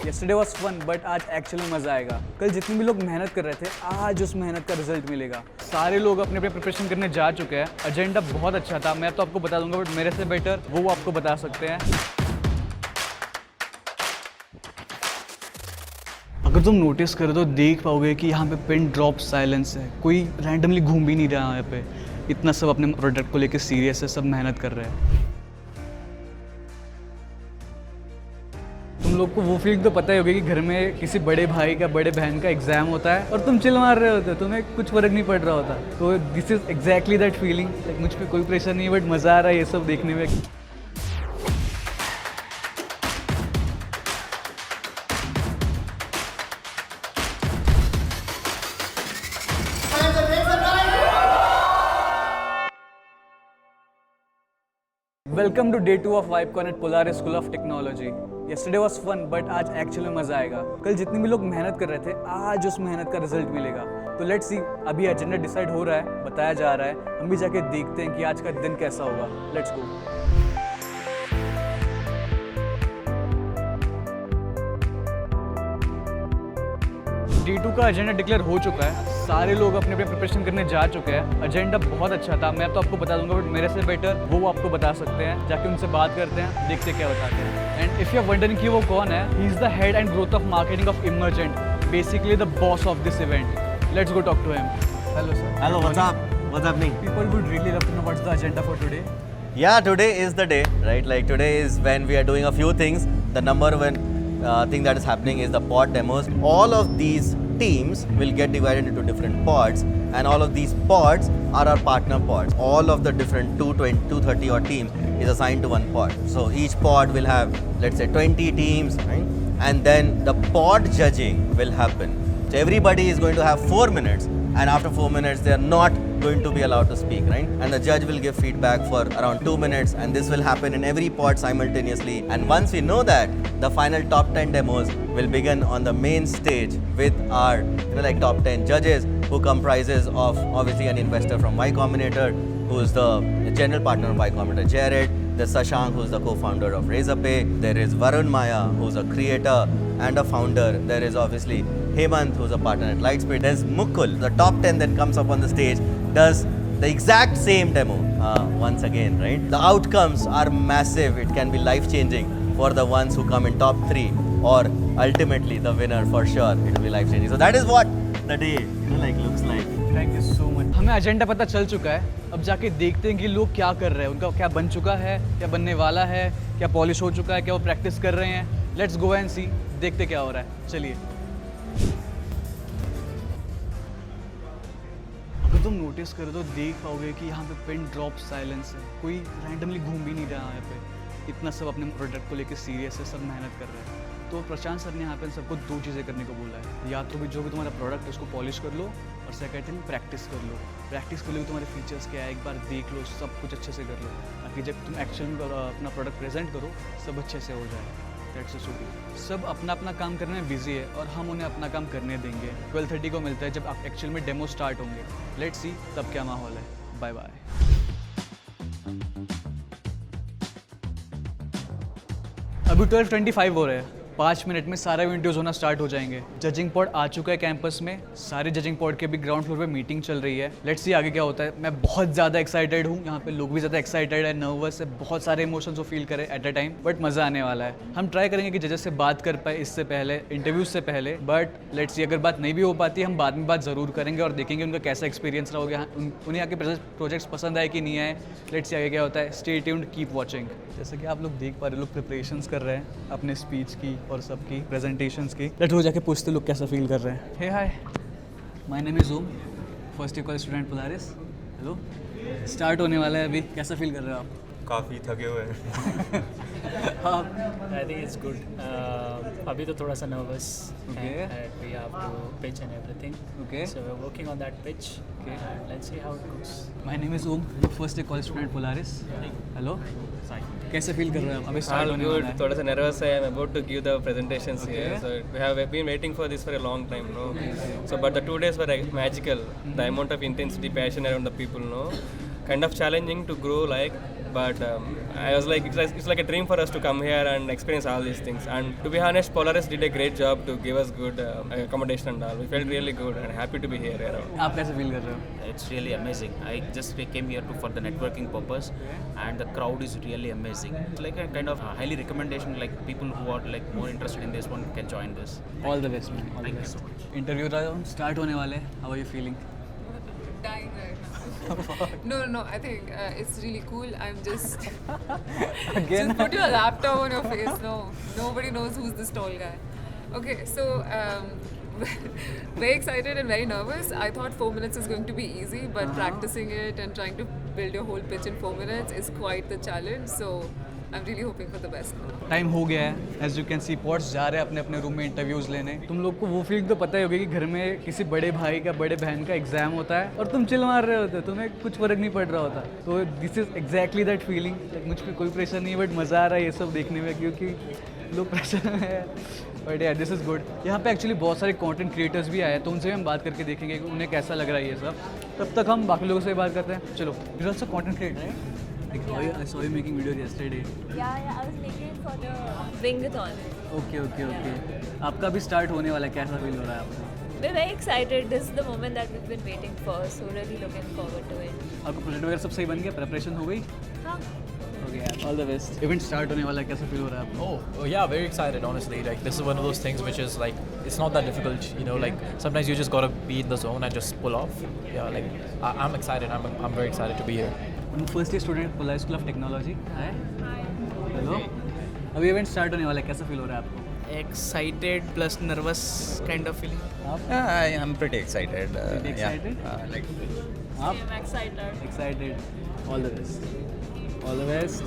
Yesterday was fun but आज actually मज़ा आएगा। कल जितने भी लोग मेहनत कर रहे थे आज उस मेहनत का रिजल्ट मिलेगा। सारे लोग अपने अपने प्रिपरेशन करने जा चुके हैं। एजेंडा बहुत अच्छा था, मैं तो आपको बता दूंगा बट मेरे से बेटर वो आपको बता सकते हैं। अगर तुम नोटिस करो तो देख पाओगे कि यहाँ पे पिन ड्रॉप साइलेंस है, कोई रैंडमली घूम भी नहीं रहा यहाँ पे। इतना सब अपने प्रोडक्ट को लेकर सीरियस है, सब मेहनत कर रहे हैं। तुम लोग को वो फीलिंग तो पता ही होगी कि घर में किसी बड़े भाई का बड़े बहन का एग्जाम होता है और तुम चिल मार रहे होते हो, तुम्हें कुछ फर्क नहीं पड़ रहा होता। तो this is exactly that feeling. मुझ पर कोई प्रेशर नहीं है बट मज़ा आ रहा है ये सब देखने में। Welcome to day 2 of Vibecon at Polaris School of Technology. Yesterday was fun but आज एक्चुअली मज़ा आएगा। कल जितने भी लोग मेहनत कर रहे थे आज उस मेहनत का रिजल्ट मिलेगा। तो लेट्स सी, अभी एजेंडा डिसाइड हो रहा है, बताया जा रहा है, हम भी जाके देखते हैं कि आज का दिन कैसा होगा। Let's go. D2 का एजेंडा डिक्लेयर हो चुका है, सारे लोग अपने अपने प्रिपरेशन करने जा चुके हैं। एजेंडा बहुत अच्छा था, मैं तो आपको बता दूंगा बट मेरे से बेटर वो आपको बता सकते हैं। जाके उनसे बात करते हैं, देखते क्या बताते हैं। And if you are wondering कि वो कौन है, he is the head and growth of marketing of Emergent, basically the boss of this event. Let's go talk to him. Hello sir. Hello, what's up? What's happening? People would really love to know what's the agenda for today. Yeah, today is the day, right? Like today is when we are doing a few things. The number one thing that is happening is the pod demos. All of these teams will get divided into different pods, and all of these pods are our partner pods. All of the different 230 odd teams is assigned to one pod. So each pod will have, let's say, 20 teams, right? And then the pod judging will happen. So everybody is going to have 4 minutes, and after 4 minutes they are not going to be allowed to speak, right? And the judge will give feedback for around 2 minutes, and this will happen in every pod simultaneously. And once we know that, the final top 10 demos will begin on the main stage with our like top 10 judges, who comprises of obviously an investor from Y Combinator, who is the general partner of Y Combinator, Jared. There's Sashank, who's the co-founder of Razorpay. There is Varun Maya, who's a creator and a founder. There is obviously Hemant, who's a partner at Lightspeed. There's Mukul, the top 10 that comes up on the stage, does the exact same demo once again, right? The outcomes are massive. It can be life-changing for the ones who come in top 3, or ultimately the winner for sure. It will be life-changing. So that is what the day looks like. Thank you so much. हमें agenda पता चल चुका है, अब जाके देखते हैं कि लोग क्या कर रहे हैं, उनका क्या बन चुका है, क्या बनने वाला है, क्या पॉलिश हो चुका है, क्या वो प्रैक्टिस कर रहे हैं। लेट्स गो एंड सी, देखते क्या हो रहा है। चलिए। अगर तुम नोटिस करो तो देख पाओगे कि यहाँ पे पिन ड्रॉप साइलेंस है, कोई रैंडमली घूम भी नहीं रहा है यहाँ पे। इतना सब अपने प्रोडक्ट को लेकर सीरियस है, सब मेहनत कर रहे हैं। तो प्रशांत सर ने यहाँ पे सबको 2 चीज़ें करने को बोला है, या तो भी जो भी तुम्हारा प्रोडक्ट है उसको पॉलिश कर लो, और सेकंड थिंग प्रैक्टिस कर लो। प्रैक्टिस कर लो कि तुम्हारे फीचर्स क्या है, एक बार देख लो, सब कुछ अच्छे से कर लो, ताकि जब तुम एक्चुअल में अपना प्रोडक्ट प्रेजेंट करो सब अच्छे से हो जाए। That's so good. सब अपना अपना काम करने में बिजी है और हम उन्हें अपना काम करने देंगे। 12:30 को मिलता है जब आप एक्चुअल में डेमो स्टार्ट होंगे। लेट्स सी तब क्या माहौल है। Bye bye. अभी 12:25 हो रहे हैं, 5 मिनट में सारे विंडोज़ होना स्टार्ट हो जाएंगे। जजिंग पॉड आ चुका है कैंपस में, सारे जजिंग पॉड के भी ग्राउंड फ्लोर पे मीटिंग चल रही है। लेट्स सी आगे क्या होता है। मैं बहुत ज़्यादा एक्साइटेड हूँ, यहाँ पे लोग भी ज़्यादा एक्साइटेड है, नर्वस है, बहुत सारे इमोशंस को फील करें एट अ टाइम, बट मज़ा आने वाला है। हम ट्राई करेंगे कि जजेस से बात कर पाए इससे पहले, इंटरव्यूज से पहले, बट लेट्स सी अगर बात नहीं भी हो पाती हम बाद में बात ज़रूर करेंगे और देखेंगे उनका कैसा एक्सपीरियंस रहा होगा, उन्हें आगे प्रोजेक्ट्स पसंद आए कि नहीं आए। लेट्स सी आगे क्या होता है। Stay tuned, keep watching. जैसे कि आप लोग देख पा रहे, लोग प्रिपरेशंस कर रहे हैं अपने स्पीच की और सबकी प्रेजेंटेशंस की। लेट्स वो जाके पूछते लोग कैसा फील कर रहे हैं। Hey hi, my name is Om, first year college student Polaris. Hello, start होने वाला है अभी, कैसा फील कर रहे हो आप? काफ़ी थके हुए हैं। हाँ, I think it's good. अभी तो थोड़ा सा nervous. Okay. And we have to pitch and everything. Okay. So we're working on that pitch. Okay. And let's see how it goes. My name is Om, first year college student Polaris. Hello, कैसे feel कर रहे हो आप? अभी start All होने वाला good. है। थोड़ा सा nervous है. I'm about to give the presentations Okay. here. So we have been waiting for this for a long time, no. So but the 2 days were like magical. The amount of intensity, passion around the people, no, kind of challenging to grow like. but I was like, it's like a dream for us to come here and experience all these things. And to be honest, Polaris did a great job to give us good accommodation and all. We felt really good and happy to be here. You know. आप कैसे feel कर रहे हो? It's really amazing. I just came here for the networking purpose, and the crowd is really amazing. It's like a kind of highly recommendation. Like people who are like more interested in this one can join this. All the best, man. All the Thank you best. so much. Interview start होने वाले हैं. How are you feeling? Dying right now. No, I think it's really cool. I'm just Again? just put your laptop on your face. No, nobody knows who's this tall guy. Okay, so very excited and very nervous. I thought 4 minutes is going to be easy, but practicing it and trying to build your whole pitch in 4 minutes is quite the challenge. So I'm really hoping for the best. Time हो गया है. As you can see pots जा रहे हैं अपने अपने room में interviews लेने. तुम लोग को वो फीलिंग तो पता ही होगी कि घर में किसी बड़े भाई का बड़े बहन का एग्जाम होता है और तुम चिल मार रहे होते हो, तुम्हें कुछ फर्क नहीं पड़ रहा होता. तो this is exactly that feeling. मुझ पर कोई प्रेशर नहीं है, बट मज़ा आ रहा है ये सब देखने में क्योंकि लोग प्रेशर में है. बट यार दिस इज़ गुड. यहाँ पे एक्चुअली बहुत सारे कंटेंट क्रिएटर्स भी आए हैं, तो उनसे भी हम बात करके देखेंगे कि उन्हें कैसा लग रहा है ये सब. तब तक हम बाकी लोगों से बात करते हैं. चलो, यू आल्सो कंटेंट क्रिएटर है. I saw you making video yesterday. Yeah, I was making it for the Wingathon. Okay. आपका भी स्टार्ट होने वाला है, कैसा फील हो रहा है आपको? We're very excited. This is the moment that we've been waiting for. So really looking forward to it. आपका प्रोजेक्ट वगैरह सब सही बन गया, प्रिपरेशन हो गई? हाँ. ओके यार, all the best. Event start होने वाला है, कैसा फील हो रहा है आपको? Oh, yeah, very excited, honestly. Like, this is one of those things which is like, it's not that difficult, you know, like, sometimes you just gotta be in the zone and just pull off. Yeah, like, I'm excited. I'm very excited to be here. First year student Polaris School of Technology. Hi. Hello. अभी event start होने वाला है, कैसा feel हो रहा है आपको? Excited plus nervous kind of feeling. आप I am pretty excited. excited? Like आप I'm excited. Excited. All the best. All the best.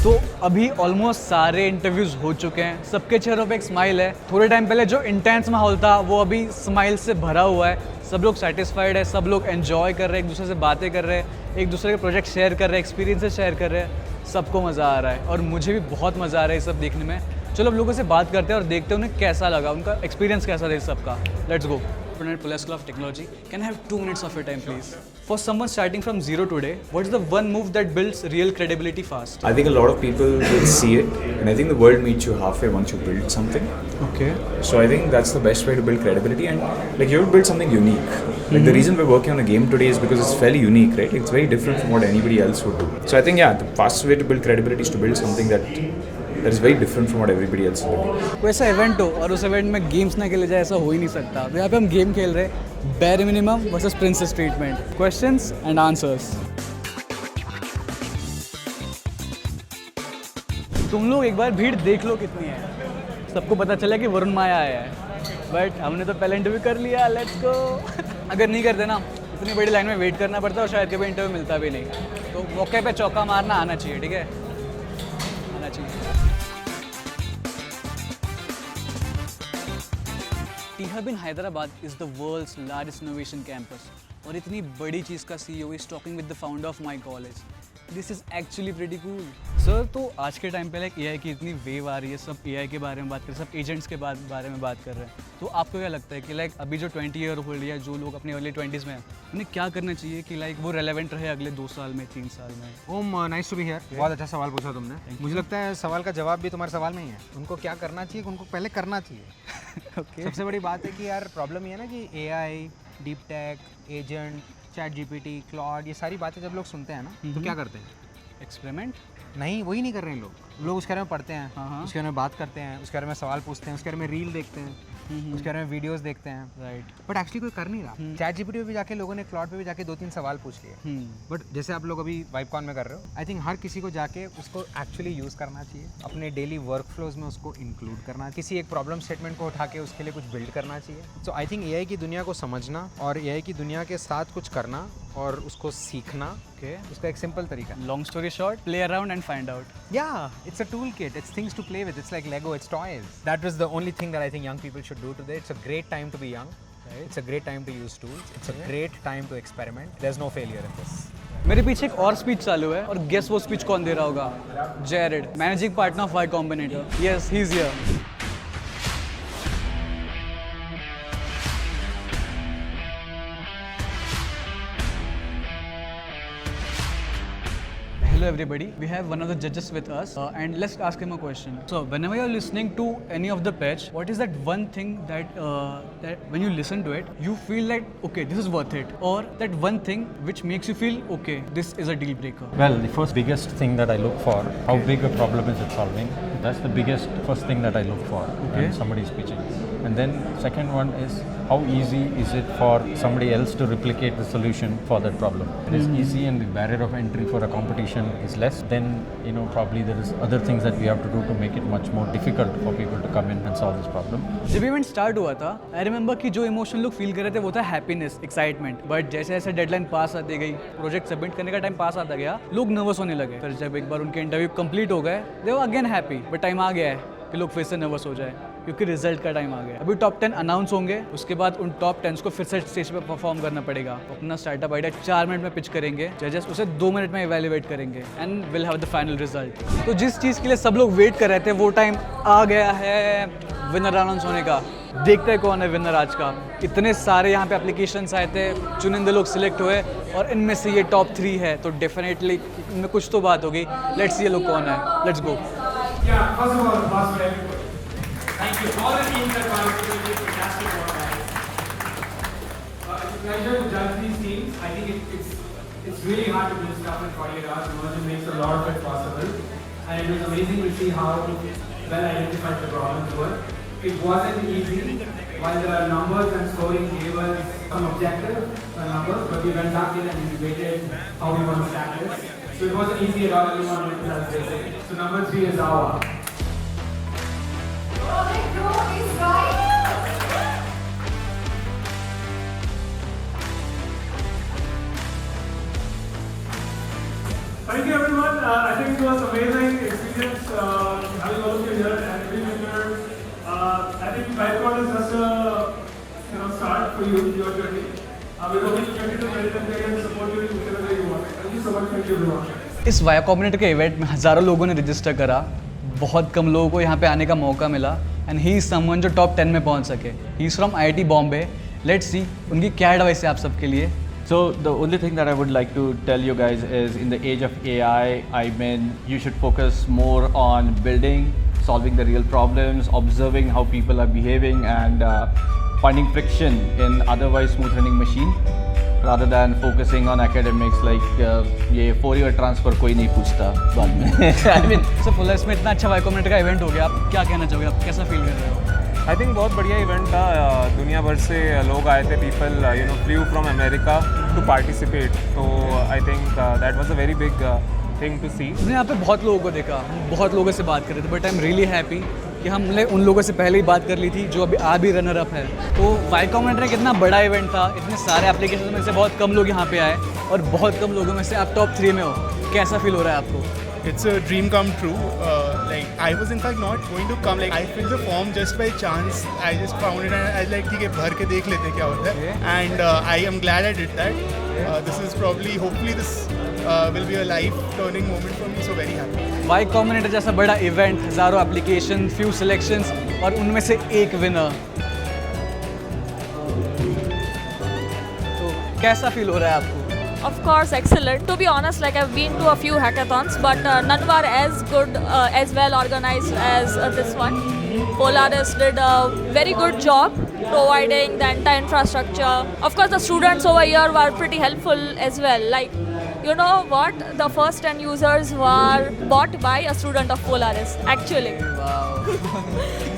तो अभी ऑलमोस्ट सारे इंटरव्यूज़ हो चुके हैं. सबके चेहरों पे एक स्माइल है. थोड़े टाइम पहले जो इंटेंस माहौल था वो अभी स्माइल से भरा हुआ है. सब लोग सेटिस्फाइड है, सब लोग एंजॉय कर रहे हैं, एक दूसरे से बातें कर रहे हैं, एक दूसरे के प्रोजेक्ट शेयर कर रहे हैं, एक्सपीरियंसेस शेयर कर रहे हैं. सबको मज़ा आ रहा है और मुझे भी बहुत मज़ा आ रहा है ये सब देखने में. चलो अब लोगों से बात करते हैं और देखते हैं उन्हें कैसा लगा, उनका एक्सपीरियंस कैसा था इस सबका. Let's go. Polaris School of Technology. Can I have 2 minutes of your time, please? For someone starting from zero today, what is the one move that builds real credibility fast? I think a lot of people will see it, and I think the world meets you halfway once you build something. Okay. So I think that's the best way to build credibility, and like you would build something unique. Like the reason we're working on the game today is because it's fairly unique, right? It's very different from what anybody else would do. So I think the fastest way to build credibility is to build something that is very different from what everybody else is doing. कोई ऐसा event हो और उस event में games ना खेले जाए, ऐसा हो ही नहीं सकता. तो यहाँ पे हम गेम खेल रहे हैं, bare minimum versus princess treatment. Questions and answers. तुम लोग एक बार भीड़ देख लो कितनी है. सबको पता चला कि वरुण माया आया है, बट हमने तो पहले इंटरव्यू कर लिया. Let's go. अगर नहीं करते ना, इतनी बड़ी लाइन में वेट करना पड़ता और शायद कभी इंटरव्यू मिलता भी नहीं. तो मौके पे चौका मारना आना चाहिए. ठीक है, आना चाहिए. T Hub in Hyderabad is the world's largest innovation campus. और इतनी बड़ी चीज़ का CEO is talking with the founder of my college. This is actually pretty cool. Sir, तो आज के टाइम पे लाइक AI की इतनी वेव आ रही है, सब AI के बारे में बात कर रहे हैं, सब एजेंट्स के बारे में बात कर रहे हैं. तो आपको क्या लगता है कि लाइक अभी जो 20 ईयर ओल्ड या जो लोग अपने अर्ली 20s में हैं, उन्हें क्या करना चाहिए कि लाइक वो रेलेवेंट रहे अगले 2 साल में, 3 साल में? ओम, नाइस टू बी हियर. बहुत अच्छा सवाल पूछा तुमने. मुझे लगता है सवाल का जवाब भी तुम्हारे सवाल में ही है. उनको क्या करना चाहिए, उनको पहले करना चाहिए. ओके. सबसे बड़ी बात है कि यार प्रॉब्लम ये है ना कि AI, deep tech, agent, ChatGPT, Claude, ये सारी बातें जब लोग सुनते हैं ना तो क्या करते हैं? एक्सपेरिमेंट. नहीं, वही नहीं कर रहे हैं लोग उसके बारे में पढ़ते हैं, उसके बारे में बात करते हैं, उसके बारे में सवाल पूछते हैं, उसके बारे में रील देखते हैं, उसके बारे में वीडियोस देखते हैं. राइट. बट एक्चुअली कोई कर नहीं रहा. ChatGPT पे भी जाके लोगों ने, क्लॉड पे भी जाके 2-3 सवाल पूछ लिए. बट जैसे आप लोग अभी वाइबकॉन में कर रहे हो, आई थिंक हर किसी को जाके उसको एक्चुअली यूज़ करना चाहिए, अपने डेली वर्क फ्लोज में उसको इंक्लूड करना, किसी एक प्रॉब्लम स्टेटमेंट को उठा के उसके लिए कुछ बिल्ड करना चाहिए. सो आई थिंक AI की दुनिया को समझना और AI की दुनिया के साथ कुछ करना और उसको सीखना, उसका एक सिंपल तरीका. Long story short, play around and find out. Yeah, it's a toolkit. It's things to play with. It's like Lego. It's toys. That was the only thing that I think young people should do today. It's a great time to be young. Right? It's a great time to use tools. It's a great time to experiment. There's no failure in this. मेरे पीछे एक और speech चालू है और guess वो speech कौन दे रहा होगा? Jared, managing partner of Y Combinator. Yes, he's here. hello everybody. We have one of the judges with us, and let's ask him a question. So, whenever you're listening to any of the pitch, what is that one thing that when you listen to it, you feel like, okay, this is worth it, or that one thing which makes you feel, okay, this is a deal breaker? Well, the first biggest thing that I look for, how big a problem is it solving? That's the biggest first thing that I look for when somebody is pitching. And then second one is, how easy is it for somebody else to replicate the solution for that problem? It is easy and the barrier of entry for a competition is less. Then, probably there is other things that we have to do to make it much more difficult for people to come in and solve this problem. जब event start हुआ था, I remember कि जो emotion लोग feel कर रहे थे वो था हैप्पीनेस, एक्साइटमेंट. बट जैसे जैसे डेडलाइन पास आती गई, प्रोजेक्ट सबमिट करने का टाइम पास आता गया, लोग नर्वस होने लगे. फिर जब एक बार उनके इंटरव्यू कंप्लीट हो गए, they were again happy. But time आ गया है कि लोग फिर से नर्वस हो जाए, क्योंकि रिजल्ट का टाइम आ गया. अभी टॉप 10 अनाउंस होंगे, उसके बाद उन टॉप 10 को फिर से स्टेज पे परफॉर्म करना पड़ेगा. अपना स्टार्टअप आइडिया 4 मिनट में पिच करेंगे, जजेस उसे 2 मिनट में इवेल्युएट करेंगे and will have the final result. तो जिस चीज़ के लिए सब लोग वेट कर रहे थे, वो टाइम आ गया है विनर अनाउंस होने का. देखते हैं कौन है विनर आज का. इतने सारे यहाँ पे एप्लीकेशंस आए थे, चुनिंदे लोग सिलेक्ट हुए और इनमें से ये टॉप 3 है, तो डेफिनेटली इनमें कुछ तो बात होगी. लेट्स सी ये लोग कौन है. Let's go. Thank you. All the teams that participated, fantastic work, guys. It's a pleasure to judge these teams. I think it's really hard to do stuff in 48 hours. Emergent makes a lot of it possible. And it was amazing to see how well identified the problems were. It wasn't easy. While there are numbers and scoring gave us some objective numbers, but we went back in and we debated how we want to stack this. So it wasn't easy at all. Everyone went to that basic. So number 3 is Awa. Thank you everyone. I think it was amazing experience having all of you here and every winner. I think Bipod is just a start for you, your journey. We're hoping to continue to meditate and support you in whatever way you want. Thank you so much. Thank you everyone. इस via combinator के event में हज़ारों लोगों ने register करा, बहुत कम लोगों को यहाँ पे आने का मौका मिला, एंड ही इज़ समवन जो टॉप 10 में पहुँच सके. He is from IIT Bombay. Let's see उनकी क्या एडवाइस है आप सबके लिए. So the only thing that I would like to tell you guys is, in the age of AI, I mean, you should focus more on building, solving the real problems, observing how people are behaving, and finding friction in otherwise smooth running machine, rather than focusing on academics like ये 4-year transfer कोई नहीं पूछता बाद में. I mean, so Polaris में इतना अच्छा via combinator का इवेंट हो गया, आप क्या कहना चाहोगे, आप कैसा फील कर रहे हो? आई थिंक बहुत बढ़िया इवेंट था. दुनिया भर से लोग आए थे. People flew from America to participate. तो I think that was a very big thing to see. हमने यहाँ पे बहुत लोगों को देखा, बहुत लोगों से बात कर रहे थे, but I am really happy कि हमने उन लोगों से पहले ही बात कर ली थी जो अभी आ भी रनर अप है. तो वाई कॉम्बिनेटर कितना बड़ा इवेंट था, इतने सारे एप्लीकेशन में से बहुत कम लोग यहाँ पे आए और बहुत कम लोगों में से आप टॉप 3 में हो. कैसा फील हो रहा है आपको? It's a dream come true. Like I was in fact not going to come. Like I filled the form just by chance. I just found it and I was like, ठीक है भर के देख लेते हैं क्या होता है. And I am glad I did that. This is probably, hopefully this will be a life turning moment for me. So very happy. Y Combinator जैसा बड़ा इवेंट, हज़ारों एप्लीकेशन, फ्यू सिलेक्शंस और उनमें से एक विनर. तो कैसा फील हो रहा है आपको? Of course, excellent. To be honest, like I've been to a few hackathons, but none were as good, as well organized as this one. Polaris did a very good job providing the entire infrastructure. Of course, the students over here were pretty helpful as well. Like, you know what? The first 10 users were bought by a student of Polaris, actually. Wow.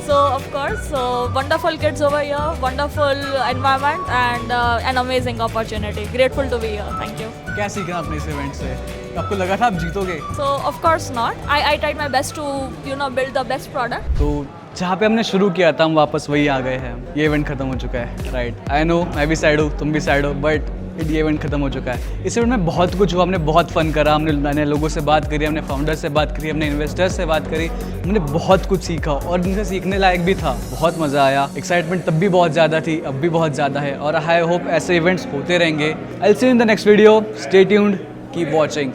So, of course, so wonderful kids over here, wonderful environment, and an amazing opportunity. Grateful to be here. Thank you. क्या सीखा आपने इस event से? आपको लगा था आप जीतोगे? So, of course not. I tried my best to, build the best product. तो जहाँ पे हमने शुरू किया था हम वापस वही आ गए हैं. ये इवेंट खत्म हो चुका है, राइट? आई नो मैं भी सैड हूँ, तुम भी सैड हो, बट ये इवेंट खत्म हो चुका है. इस इवेंट में बहुत कुछ हुआ, हमने बहुत फन करा, हमने नए लोगों से बात करी, हमने फाउंडर से बात करी, हमने इन्वेस्टर्स से बात करी, हमने बहुत कुछ सीखा और इनसे सीखने लायक भी था. बहुत मज़ा आया. एक्साइटमेंट तब भी बहुत ज़्यादा थी, अब भी बहुत ज़्यादा है और आई होप ऐसे इवेंट्स होते रहेंगे. I will see you in the next video. Stay tuned, keep watching.